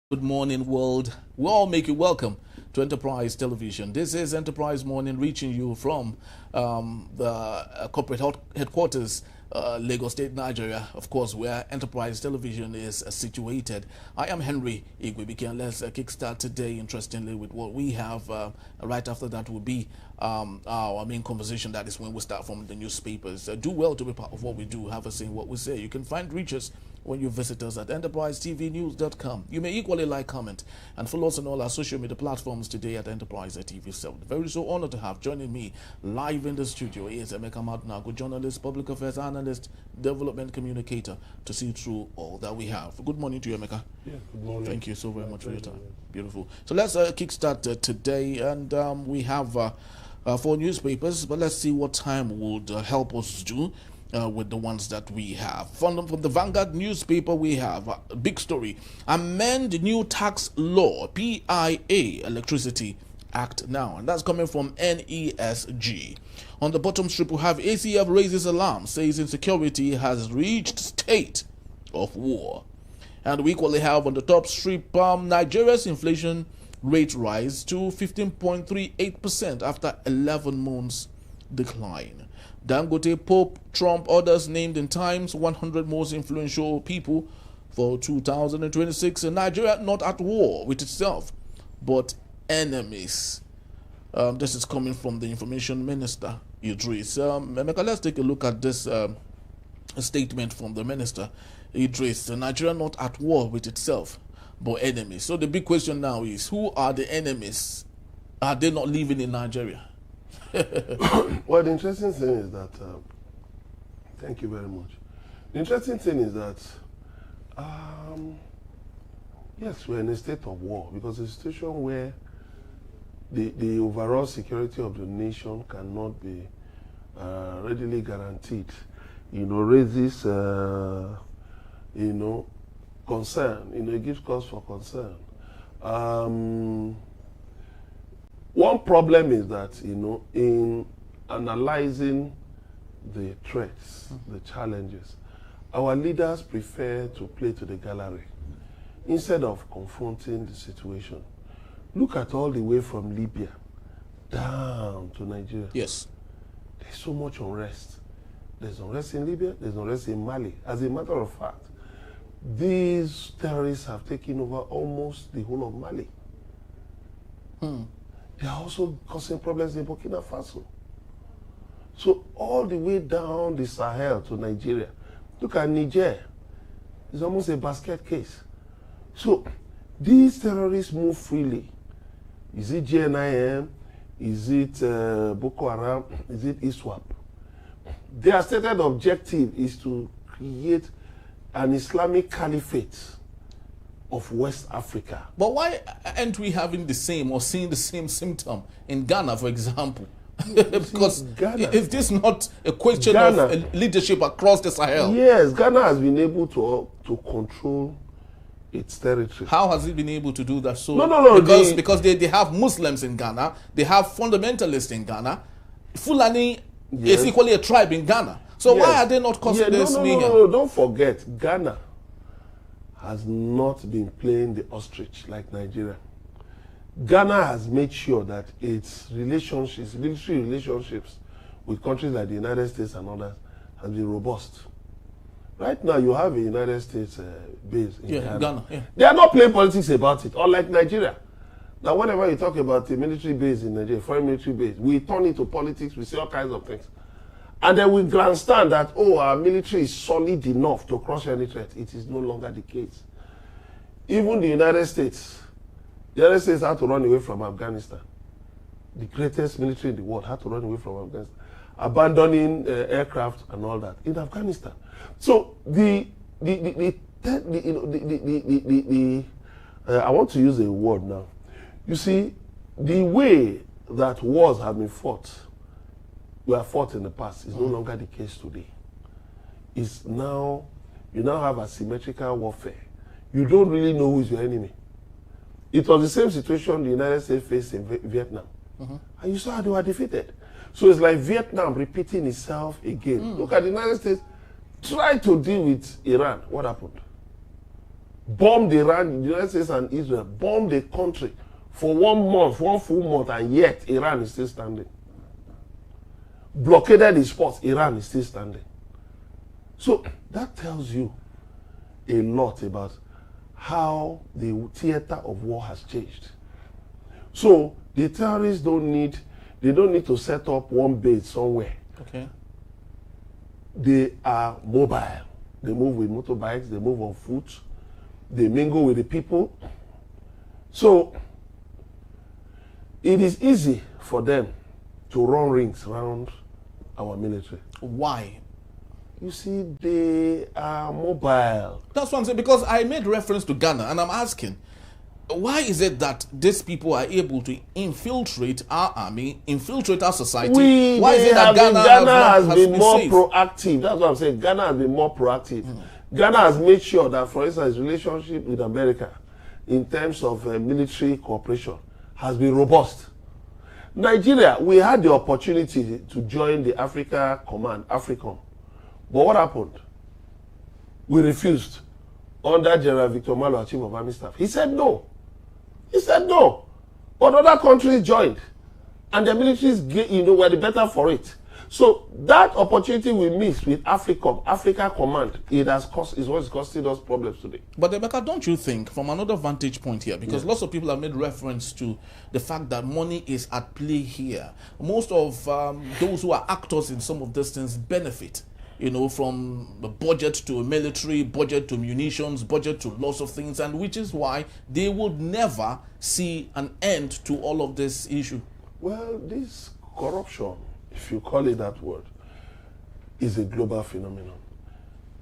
Good morning, world. We all make you welcome to Enterprise Television. This is Enterprise Morning, reaching you from the corporate headquarters, Lagos State, Nigeria, of course, where Enterprise Television is situated. I am Henry Igwebike, and let's kickstart today, interestingly, with what we have. Right after that will be our main conversation. That is when we start from the newspapers. Do well to be part of what we do. Have a say in what we say. You can reach us when you visit us at enterprisetvnews.com. You may equally like, comment, and follow us on all our social media platforms today at Enterprise TV7. Very so honored to have joining me live in the studio is Emeka Madunagu, journalist, public affairs analyst, development communicator, to see through all that we have. Good morning to you, Emeka. Yeah, good morning. Thank you so very much for your time. Beautiful. So let's kickstart today, and we have 4 newspapers, but let's see what time would help us do with the ones that we have. From the Vanguard newspaper, we have a big story. Amend new tax law, PIA, Electricity Act now. And that's coming from NESG. On the bottom strip, we have ACF raises alarm, says insecurity has reached state of war. And we equally have on the top strip, Nigeria's inflation rate rise to 15.38% after 11 months decline. Dangote, Pope, Trump, others named in Times 100 most influential people for 2026. Nigeria not at war with itself, but enemies. This is coming from the Information Minister, Idris. Emeka, let's take a look at this statement from the Minister, Idris. Nigeria not at war with itself, but enemies. So the big question now is, who are the enemies? Are they not living in Nigeria? Well, the interesting thing is that, thank you very much. The interesting thing is that, yes, we're in a state of war, because it's a situation where the overall security of the nation cannot be readily guaranteed. Raises, concern. It gives cause for concern. One problem is that, in analyzing the threats, the challenges, our leaders prefer to play to the gallery instead of confronting the situation. Look at all the way from Libya down to Nigeria. Yes. There's so much unrest. There's unrest in Libya, there's unrest in Mali. As a matter of fact, these terrorists have taken over almost the whole of Mali. They are also causing problems in Burkina Faso. So all the way down the Sahel to Nigeria. Look at Niger. It's almost a basket case. So these terrorists move freely. Is it JNIM? Is it Boko Haram? Is it ISWAP? Their stated objective is to create an Islamic caliphate of West Africa. But why aren't we having the same or seeing the same symptom in Ghana, for example? Because is this not a question of leadership across the Sahel? Yes, Ghana has been able to control its territory. How has it been able to do that? So No. Because they have Muslims in Ghana, they have fundamentalists in Ghana. Fulani is equally a tribe in Ghana. So why are they not causing this mayhem? No, don't forget, Ghana has not been playing the ostrich like Nigeria. Ghana has made sure that its relationships, military relationships with countries like the United States and others has been robust. Right now, you have a United States base in Ghana. Yeah. They are not playing politics about it, unlike Nigeria. Now, whenever you talk about a military base in Nigeria, foreign military base, we turn into politics, we say all kinds of things. And then we grandstand that, our military is solid enough to crush any threat. It is no longer the case. Even the United States had to run away from Afghanistan. The greatest military in the world had to run away from Afghanistan, abandoning aircraft and all that in Afghanistan. So I want to use a word now. You see, the way that wars have been fought, were fought in the past, is no longer the case today. You now have asymmetrical warfare. You don't really know who is your enemy. It was the same situation the United States faced in Vietnam. And you saw how they were defeated. So it's like Vietnam repeating itself again. Look at the United States try to deal with Iran. What happened? bombed Iran, the United States and Israel, bombed the country for 1 month, 1 full month, and yet Iran is still standing. Blockaded the ports, Iran is still standing. So that tells you a lot about how the theater of war has changed. So the terrorists don't need to set up one base somewhere. Okay. They are mobile. They move with motorbikes, they move on foot, they mingle with the people. So it is easy for them to run rings around our military. Why? You see, they are mobile. That's what I'm saying, because I made reference to Ghana, and I'm asking, why is it that these people are able to infiltrate our army, infiltrate our society? Why is it that Ghana has been more safe? proactive? That's what I'm saying. Ghana has been more proactive. Ghana has made sure that, for instance, relationship with America in terms of military cooperation has been robust. Nigeria, we had the opportunity to join the Africa Command, AFRICOM. But what happened? We refused under General Victor Malo, Chief of Army Staff. He said no. He said no. But other countries joined. And the militaries, were the better for it. So that opportunity we missed with AFRICOM, Africa Command, is what's costing us problems today. But Rebecca, don't you think, from another vantage point here, because lots of people have made reference to the fact that money is at play here. Most of those who are actors in some of these things benefit, from the budget to military, budget to munitions, budget to lots of things, and which is why they would never see an end to all of this issue. Well, this corruption, if you call it that word, is a global phenomenon.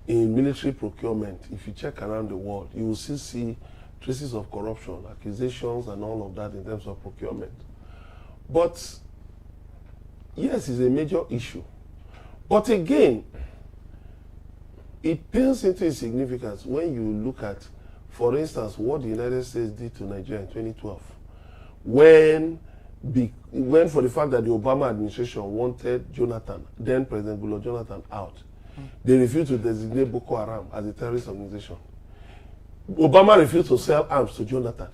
In military procurement, if you check around the world, you will still see traces of corruption, accusations, and all of that in terms of procurement. But yes, it's a major issue. But again, it pales into its significance when you look at, for instance, what the United States did to Nigeria in 2012, when for the fact that the Obama administration wanted Jonathan, then President Goodluck Jonathan, out. They refused to designate Boko Haram as a terrorist organization. Obama refused to sell arms to Jonathan.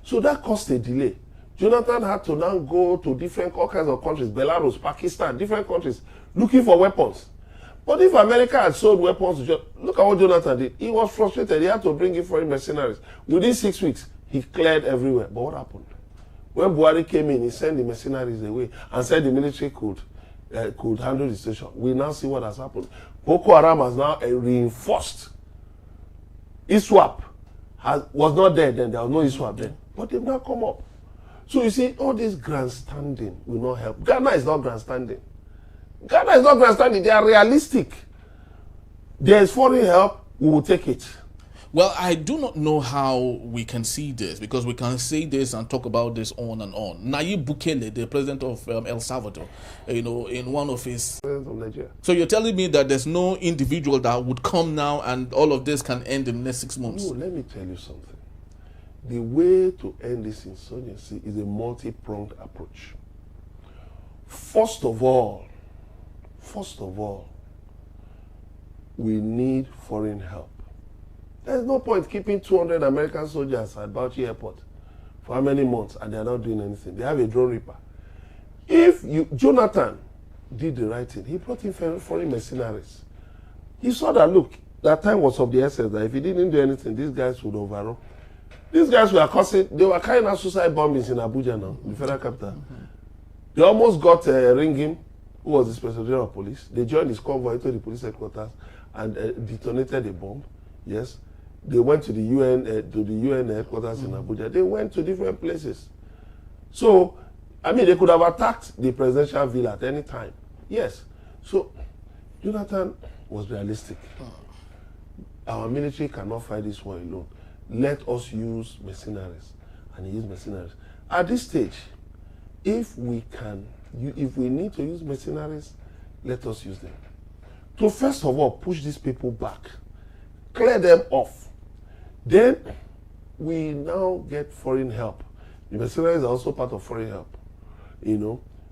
So that caused a delay. Jonathan had to now go to all kinds of countries, Belarus, Pakistan, different countries, looking for weapons. But if America had sold weapons to Jonathan, look at what Jonathan did. He was frustrated. He had to bring in foreign mercenaries. Within 6 weeks, he cleared everywhere. But what happened? When Buhari came in, he sent the mercenaries away and said the military could handle the situation. We now see what has happened. Boko Haram has now reinforced. ISWAP was not there then. There was no ISWAP then. But they've now come up. So you see, all this grandstanding will not help. Ghana is not grandstanding. Ghana is not grandstanding. They are realistic. There is foreign help, we will take it. Well, I do not know how we can see this, because we can say this and talk about this on and on. Nayib Bukele, the president of El Salvador, in one of his... President of Nigeria. So you're telling me that there's no individual that would come now and all of this can end in the next 6 months? No, let me tell you something. The way to end this insurgency is a multi-pronged approach. First of all, we need foreign help. There's no point keeping 200 American soldiers at Bauchi Airport for how many months and they're not doing anything. They have a drone reaper. Jonathan did the right thing. He brought in foreign mercenaries. He saw that, look, that time was of the essence, that if he didn't do anything, these guys would overrun. These guys they were carrying out suicide bombings in Abuja now, the federal capital. They almost got Ringim, who was the Inspector General of Police. They joined his convoy to the police headquarters and detonated a bomb. Yes. They went to the UN headquarters in Abuja. They went to different places. So, they could have attacked the presidential villa at any time. Yes. So, Jonathan was realistic. Our military cannot fight this war alone. Let us use mercenaries. And he used mercenaries. At this stage, if we need to use mercenaries, let us use them. To first of all, push these people back. Clear them off. Then we now get foreign help. The mercenaries are also part of foreign help.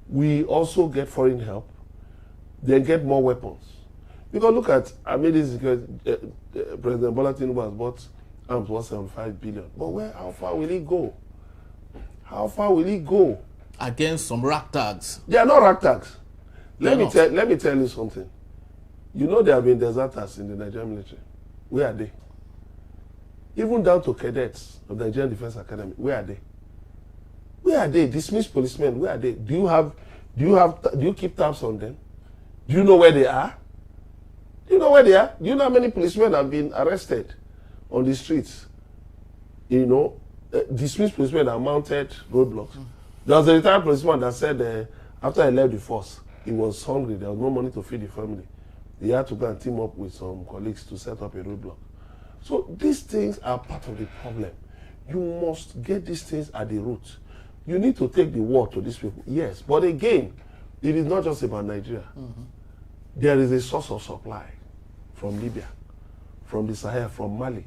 We also get foreign help, then get more weapons. Because look at, President Bola Tinubu has bought arms 175 billion. But how far will it go? How far will it go? Against some ragtags. They are not ragtags. Let me tell you something. You know there have been deserters in the Nigerian military. Where are they? Even down to cadets of the Nigerian Defense Academy. Where are they? Where are they? Dismissed policemen. Where are they? Do you keep tabs on them? Do you know where they are? Do you know where they are? Do you know how many policemen have been arrested on the streets? You know, dismissed policemen that mounted roadblocks. There was a retired policeman that said after he left the force, he was hungry. There was no money to feed the family. He had to go and team up with some colleagues to set up a roadblock. So these things are part of the problem. You must get these things at the root. You need to take the war to these people. Yes, but again, it is not just about Nigeria. There is a source of supply from Libya, from the Sahel, from Mali.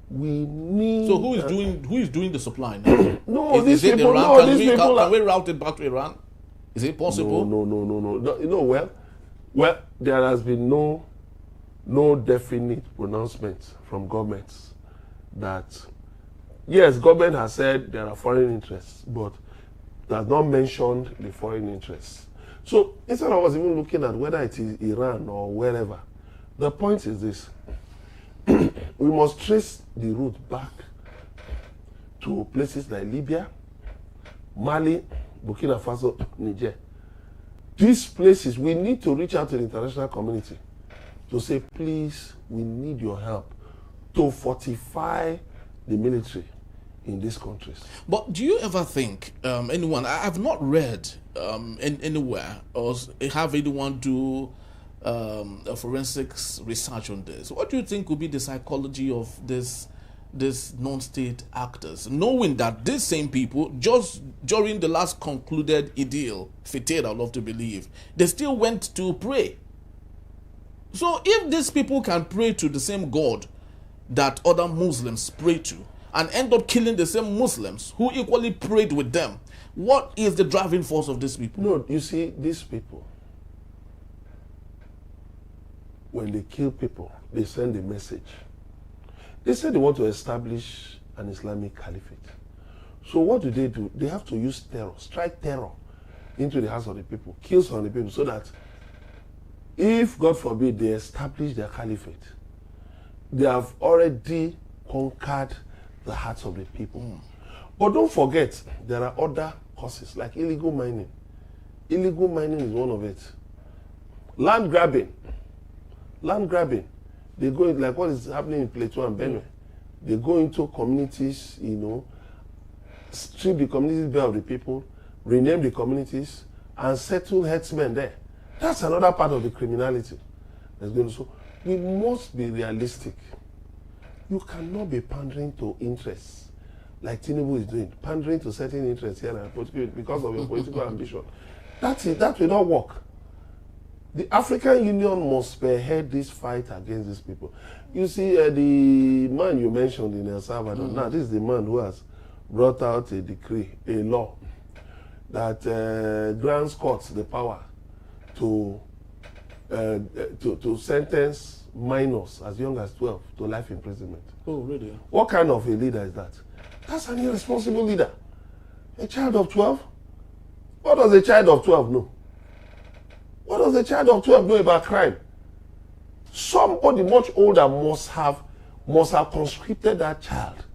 We need. So who is doing the supply now? No, these people. Can we route it back to Iran? Is it possible? No. You know, well, there has been no definite pronouncement from governments that, yes, government has said there are foreign interests, but has not mentioned the foreign interests. So instead of us even looking at whether it is Iran or wherever, the point is this. We must trace the route back to places like Libya, Mali, Burkina Faso, Niger. These places, we need to reach out to the international community to say, please, we need your help to fortify the military in these countries. But do you ever think, anyone, I've not read anywhere or have anyone do a forensics research on this. What do you think would be the psychology of this non-state actors, knowing that these same people, just during the last concluded Idil, Fitr, I love to believe, they still went to pray. So if these people can pray to the same God that other Muslims pray to and end up killing the same Muslims who equally prayed with them, what is the driving force of these people? No, you see, these people, when they kill people, they send a message. They say they want to establish an Islamic caliphate. So what do? They have to use terror, strike terror into the hearts of the people, kill some of the people, so that if, God forbid, they establish their caliphate, they have already conquered the hearts of the people. But don't forget, there are other causes, like illegal mining. Illegal mining is one of it. Land grabbing. They go, like what is happening in Plateau and Benue. They go into communities, you know, strip the communities bare of the people, rename the communities, and settle headsmen there. That's another part of the criminality that's going to. So we must be realistic. You cannot be pandering to interests like Tinubu is doing, pandering to certain interests here and because of your political ambition. That will not work. The African Union must spearhead this fight against these people. You see, the man you mentioned in El Salvador, now this is the man who has brought out a decree, a law, that grants courts the power to sentence minors as young as 12 to life imprisonment. Oh, really? What kind of a leader is that? That's an irresponsible leader. A child of 12? What does a child of 12 know? What does a child of 12 know about crime? Somebody much older must have conscripted that child.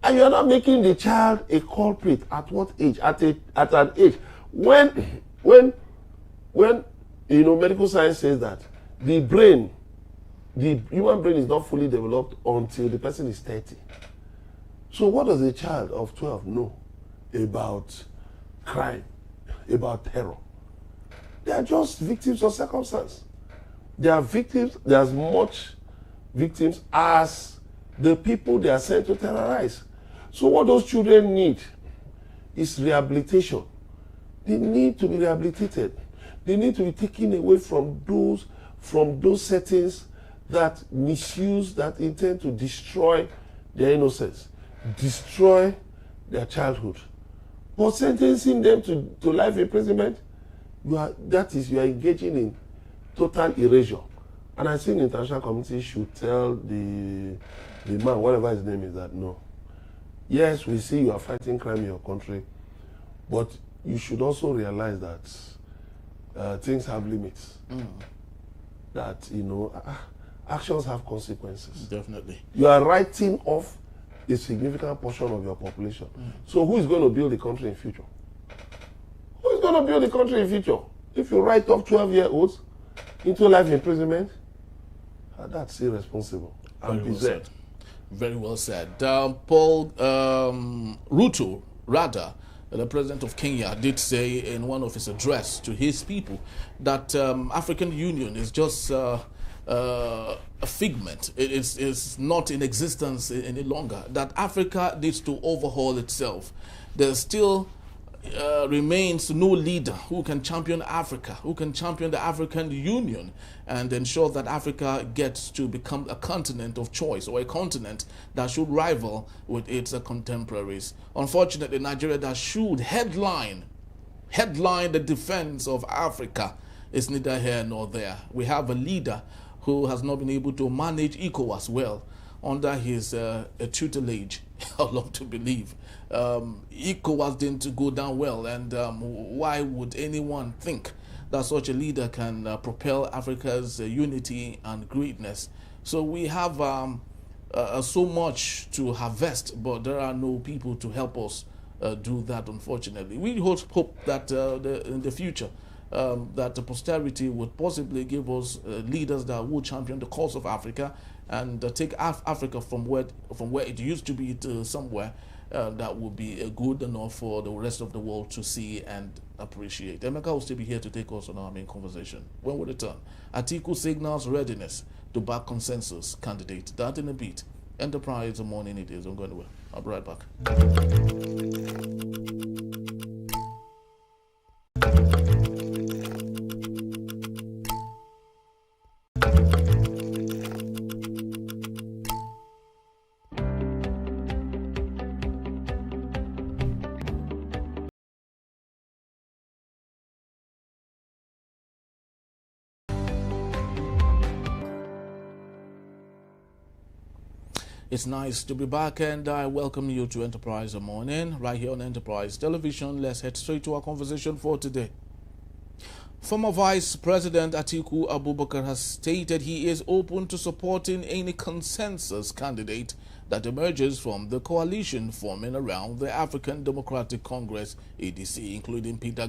And you are not making the child a culprit at what age? At an age when you know medical science says that the human brain is not fully developed until the person is 30. So what does a child of 12 know about crime, about terror? They are just victims of circumstance. They are victims, they are as much victims as the people they are sent to terrorize. So what those children need is rehabilitation. They need to be rehabilitated. They need to be taken away from those settings that misuse, that intend to destroy their innocence, destroy their childhood. But sentencing them to life imprisonment, you are engaging in total erasure. And I think the international community should tell the the man, whatever his name is, that no. Yes, we see you are fighting crime in your country, but you should also realize that things have limits. That, you know, actions have consequences. Definitely. You are writing off a significant portion of your population. So who is going to build the country in future? Who is going to build the country in future? If you write off 12-year-olds into life imprisonment, that's irresponsible. Very well said. Very well said. Paul Ruto, rather, the president of Kenya, did say in one of his address to his people that African Union is just a figment. It's not in existence any longer. That Africa needs to overhaul itself. There still remains no leader who can champion Africa, who can champion the African Union and ensure that Africa gets to become a continent of choice, or a continent that should rival with its contemporaries. Unfortunately, Nigeria that should headline the defense of Africa is neither here nor there. We have a leader who has not been able to manage ECOWAS well under his tutelage. I love to believe ECOWAS didn't go down well, and why would anyone think that such a leader can propel Africa's unity and greatness? So we have so much to harvest, but there are no people to help us do that, unfortunately. We hope that in the future that the posterity would possibly give us leaders that would champion the cause of Africa and take Africa from where it used to be to somewhere that would be good enough for the rest of the world to see and appreciate. Emeka will still be here to take us on our main conversation. When we return, Atiku signals readiness to back consensus candidate. That in a bit. Enterprise morning it is. I'm going to I'll be right back. It's nice to be back, and I welcome you to Enterprise Morning, right here on Enterprise Television. Let's head straight to our conversation for today. Former Vice-President Atiku Abubakar has stated he is open to supporting any consensus candidate that emerges from the coalition forming around the African Democratic Congress, ADC, including Peter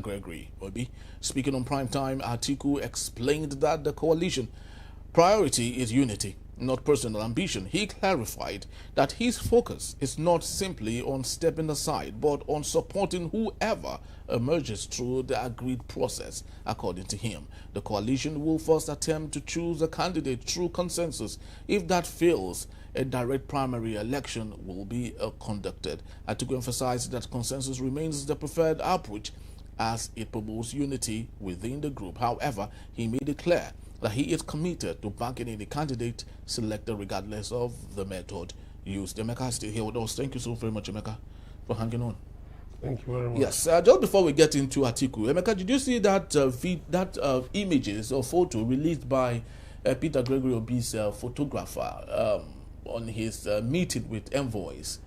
Obi. Speaking on Primetime, Atiku explained that the coalition priority is unity, not personal ambition. He clarified that his focus is not simply on stepping aside, but on supporting whoever emerges through the agreed process. According to him, the coalition will first attempt to choose a candidate through consensus. If that fails, a direct primary election will be conducted. Atiku emphasized that consensus remains the preferred approach as it promotes unity within the group. However, he made it clear that he is committed to backing any candidate selected regardless of the method used. Emeka is still here with us. Thank you so very much, Emeka, for hanging on. Thank you very much. Yes, just before we get into Atiku, Emeka, did you see that images or photo released by Peter Obi's photographer on his meeting with envoys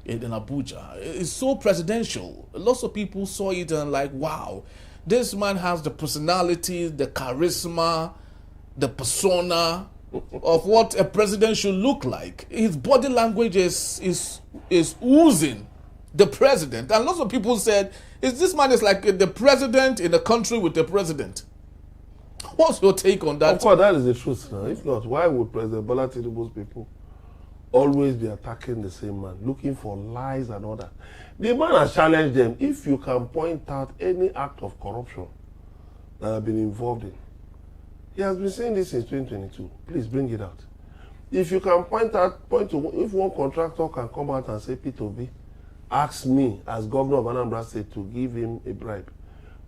in Abuja? It's so presidential. Lots of people saw it and like, wow, this man has the personality, the charisma, the persona of what a president should look like. His body language is oozing the president. And lots of people said, this man is like the president in a country with the president. What's your take on that? Of course, that is the truth now. If not, why would President Bola Tinubu's people always be attacking the same man, looking for lies and all that? The man has challenged them. If you can point out any act of corruption that have been involved in, he has been saying this since 2022. Please bring it out. If you can point to, if one contractor can come out and say, Peter Obi asked me as governor of Anambra State to give him a bribe,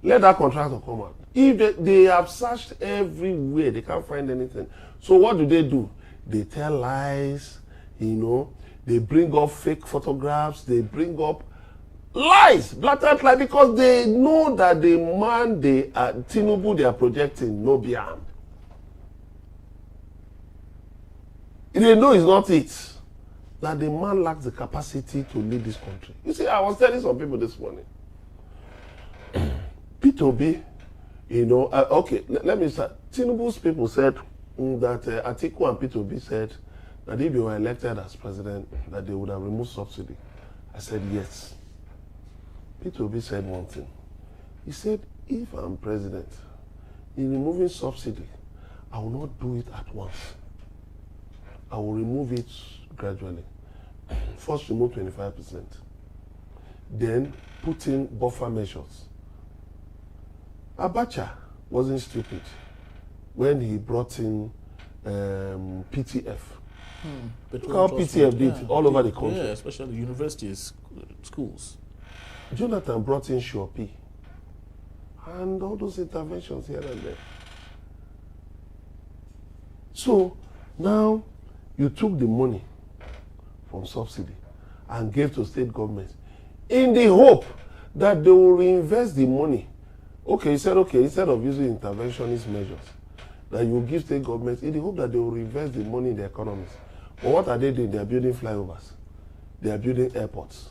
let that contractor come out. If they have searched everywhere, they can't find anything. So what do? They tell lies, they bring up fake photographs, they bring up lies, blatant lies, because they know that the man Tinubu they are projecting no be armed. They know it's not it. that the man lacks the capacity to lead this country. You see, I was telling some people this morning, Peter Obi, you know, okay, let me start. Tinubu's people said that Atiku and Peter Obi said that if they were elected as president, that they would have removed subsidy. I said yes. Peter Obi said one thing. He said, if I'm president, in removing subsidy, I will not do it at once. I will remove it gradually. First remove 25%. Then put in buffer measures. Abacha wasn't stupid when he brought in PTF. Look how PTF did all over the country. Yeah, especially universities, schools. Jonathan brought in Shopi. And all those interventions here and there. So now you took the money from subsidy and gave to state governments in the hope that they will reinvest the money. Okay, you said, okay, instead of using interventionist measures, that you will give state governments in the hope that they will reinvest the money in the economies. But what are they doing? They are building flyovers. They are building airports.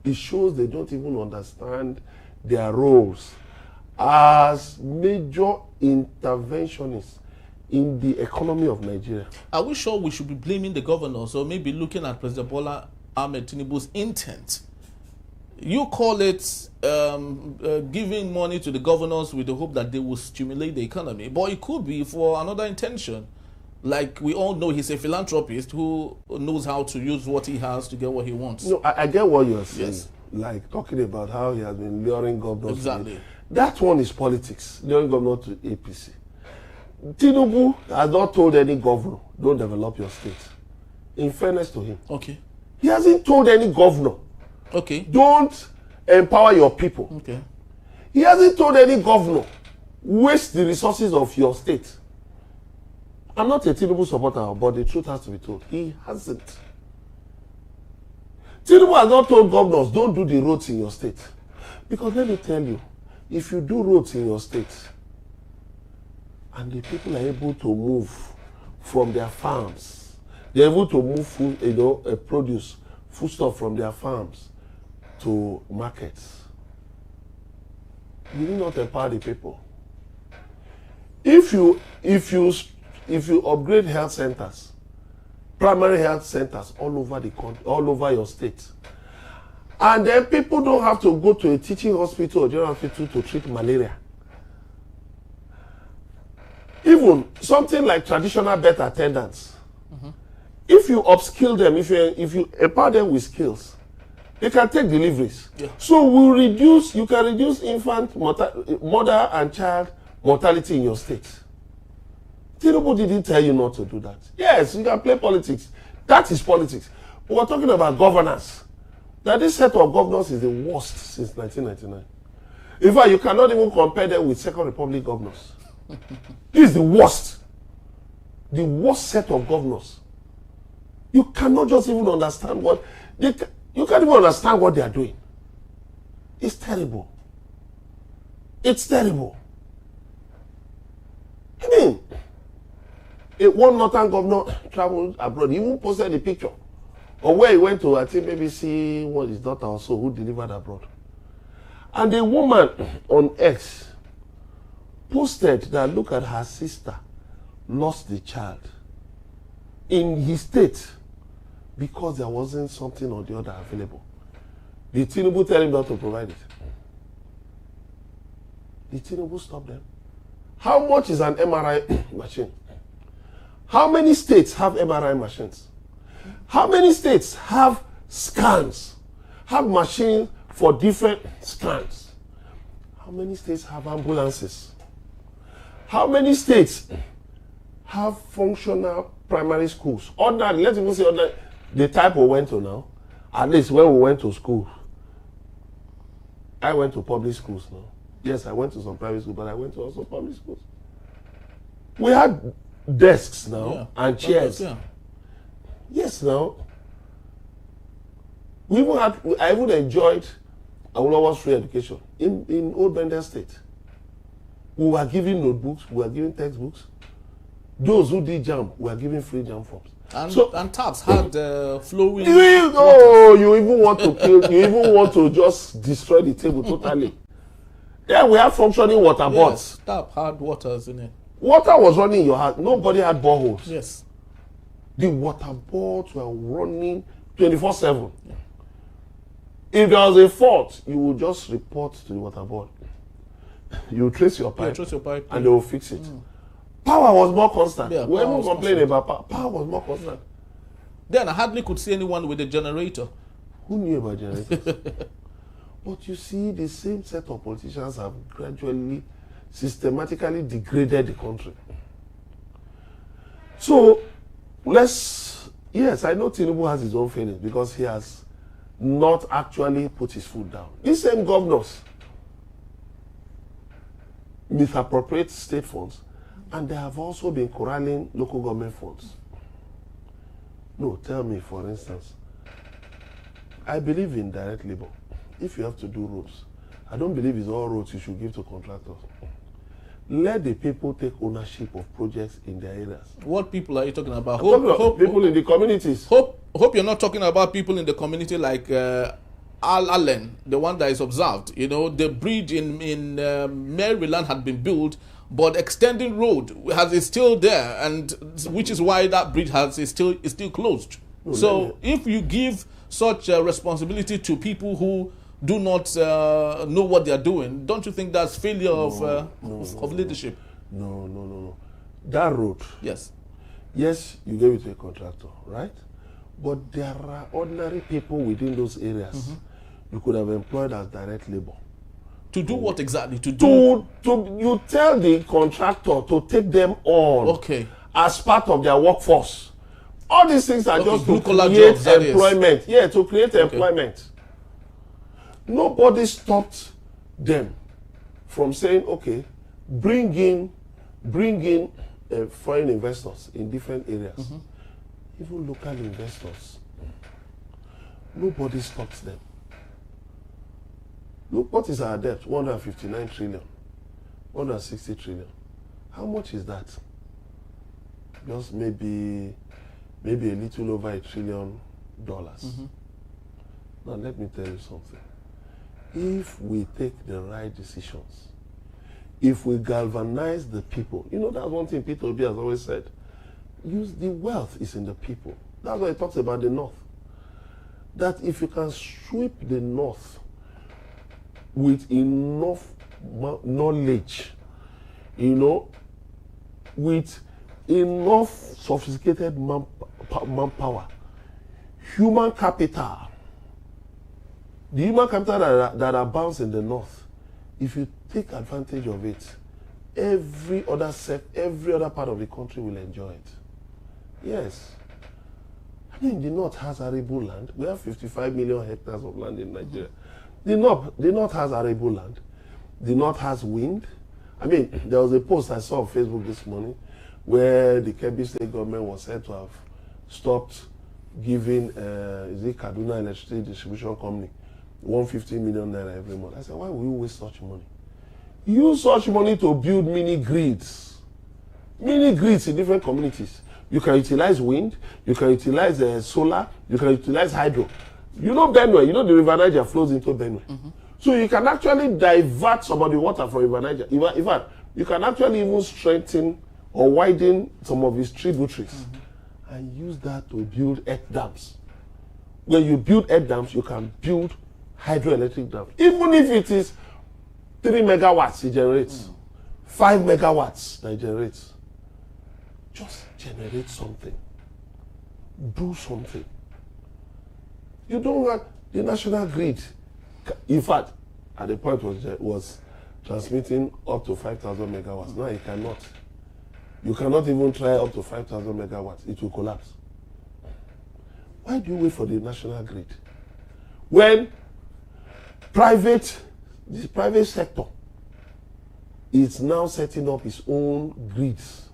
It shows they don't even understand their roles as major interventionists in the economy of Nigeria. Are we sure we should be blaming the governors or maybe looking at President Bola Ahmed Tinubu's intent? You call it giving money to the governors with the hope that they will stimulate the economy, but it could be for another intention. Like we all know, he's a philanthropist who knows how to use what he has to get what he wants. No, I get what you're saying. Yes. Like talking about how he has been luring governors. Exactly. That one is politics, luring governors to APC. Tinubu has not told any governor, don't develop your state. In fairness to him. Okay. He hasn't told any governor, okay, don't empower your people. Okay. He hasn't told any governor, waste the resources of your state. I'm not a Tinubu supporter, but the truth has to be told. He hasn't. Tinubu has not told governors, don't do the roads in your state. Because let me tell you, if you do roads in your state, and the people are able to move from their farms, they're able to move food, produce, foodstuff from their farms to markets. You need not empower the people. If you upgrade health centers, primary health centers all over the country, all over your state, and then people don't have to go to a teaching hospital or general hospital to treat malaria. Even something like traditional birth attendants, if you upskill them, if you empower them with skills, they can take deliveries. Yeah. So you can reduce infant mother and child mortality in your state. Tinubu didn't tell you not to do that. Yes, you can play politics. That is politics. But we're talking about governance. That this set of governors is the worst since 1999. In fact, you cannot even compare them with Second Republic governors. This is the worst. The worst set of governors. You cannot just even understand what you can't even understand what they are doing. It's terrible. It's terrible. I mean, one northern governor traveled abroad. He even posted the picture of where he went to, I think maybe see what his daughter also who delivered abroad. And a woman on X posted that look at her sister lost the child in his state because there wasn't something or the other available. Did Tinubu tell him not to provide it? Did Tinubu stop them? How much is an MRI machine? How many states have MRI machines? How many states have scans? Have machines for different scans? How many states have ambulances? How many states have functional primary schools? Ordinary, let's even say ordinary, the type we went to now. At least when we went to school, I went to public schools now. Yes, I went to some private schools, but I went to also public schools. We had desks now and chairs. Yeah. Yes, now. I even enjoyed Awolowo's free education in Old Bendel State. We were giving notebooks, we were giving textbooks. Those who did jam were given free jam forms. And taps had flowing. You even want to kill, you even want to just destroy the table totally. Yeah, we have functioning water boards. Yes, tap had waters in it. Water was running in your house. Nobody had boreholes. Yes. The water boards were running 24/7. Yeah. If there was a fault, you would just report to the water board. You trace your pipe, and they will fix it. Power was more constant. Yeah, we were complaining about power. Power was more constant. Then I hardly could see anyone with a generator. Who knew about generators? But you see, the same set of politicians have gradually, systematically degraded the country. So, yes, I know Tinubu has his own failings because he has not actually put his foot down. These same governors misappropriate state funds, and they have also been corralling local government funds. No, tell me, for instance, I believe in direct labor. If you have to do roads, I don't believe it's all roads you should give to contractors. Let the people take ownership of projects in their areas. What people are you talking about? People in the communities. Hope you're not talking about people in the community like Allen, the one that is observed. You know, the bridge in Maryland had been built, but extending road is still there, and which is why that bridge is still closed. No, so if you give such responsibility to people who do not know what they are doing, don't you think that's failure of leadership? No. That road. Yes. Yes, you gave it to a contractor, right? But there are ordinary people within those areas you could have employed as direct labor. To do what exactly? You tell the contractor to take them on as part of their workforce. All these things are just to create employment. Yeah, to create employment. Nobody stopped them from saying, okay, bring in foreign investors in different areas. Even local investors. Nobody stops them. Look, what is our debt? 159 trillion. 160 trillion. How much is that? Just maybe a little over $1 trillion. Now let me tell you something. If we take the right decisions, if we galvanize the people, you know, that's one thing Peter Obi has always said. The wealth is in the people. That's why he talks about the North. That if you can sweep the North with enough knowledge, you know, with enough sophisticated manpower, human capital, the human capital that abounds in the North, if you take advantage of it, every other part of the country will enjoy it. Yes. I mean, the North has arable land. We have 55 million hectares of land in Nigeria. The North has arable land. The North has wind. I mean, there was a post I saw on Facebook this morning where the Kebbi state government was said to have stopped giving Kaduna Electricity Distribution Company 150 million naira every month. I said, why will you waste such money? Use such money to build mini grids. Mini grids in different communities. You can utilize wind, you can utilize solar, you can utilize hydro. You know Benue, you know the River Niger flows into Benue. So you can actually divert some of the water from River Niger. In fact, you can actually even strengthen or widen some of its tributaries and use that to build earth dams. When you build earth dams, you can build hydroelectric dams. Even if it is 3 megawatts it generates, 5 megawatts that it generates. Just generate something. Do something. You don't want the national grid. In fact, at the point was transmitting up to 5,000 megawatts. Now you cannot. You cannot even try up to 5,000 megawatts. It will collapse. Why do you wait for the national grid? When the private sector is now setting up its own grids.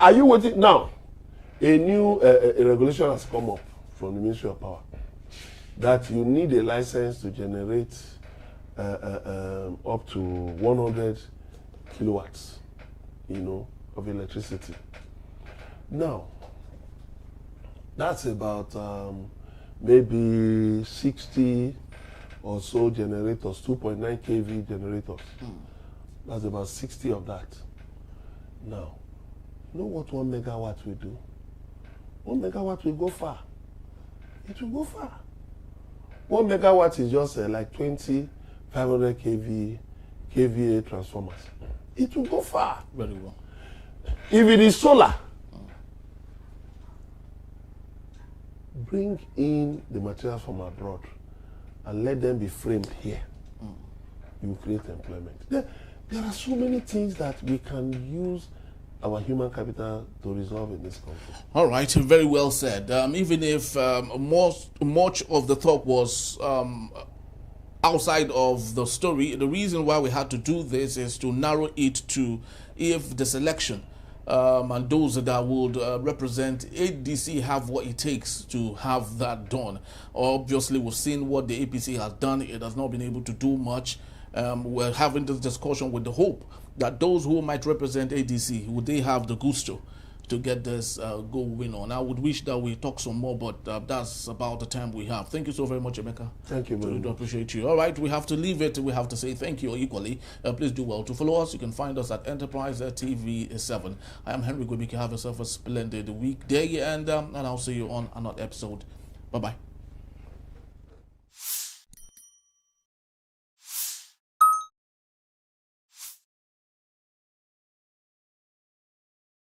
Are you waiting now? A new regulation has come up from the Ministry of Power that you need a license to generate up to 100 kilowatts, you know, of electricity. Now, that's about maybe 60 or so generators, 2.9 kV generators. That's about 60 of that. Now, you know what 1 megawatt will do? 1 megawatt will go far. It will go far. 1 megawatt is just like 20 500 kVA transformers. It will go far. Very well. If it is solar, bring in the materials from abroad and let them be framed here. You will create employment. There are so many things that we can use our human capital to resolve in this country. All right, very well said. Even if much of the talk was outside of the story, the reason why we had to do this is to narrow it to if the selection and those that would represent ADC have what it takes to have that done. Obviously, we've seen what the APC has done. It has not been able to do much. We're having this discussion with the hope that those who might represent ADC, would they have the gusto to get this going on? I would wish that we talk some more, but that's about the time we have. Thank you so very much, Emeka. Thank you very much. I appreciate you. All right, we have to leave it. We have to say thank you equally. Please do well to follow us. You can find us at Enterprise TV 7. I am Henry Gwebike. Have yourself a splendid weekday, and I'll see you on another episode. Bye-bye.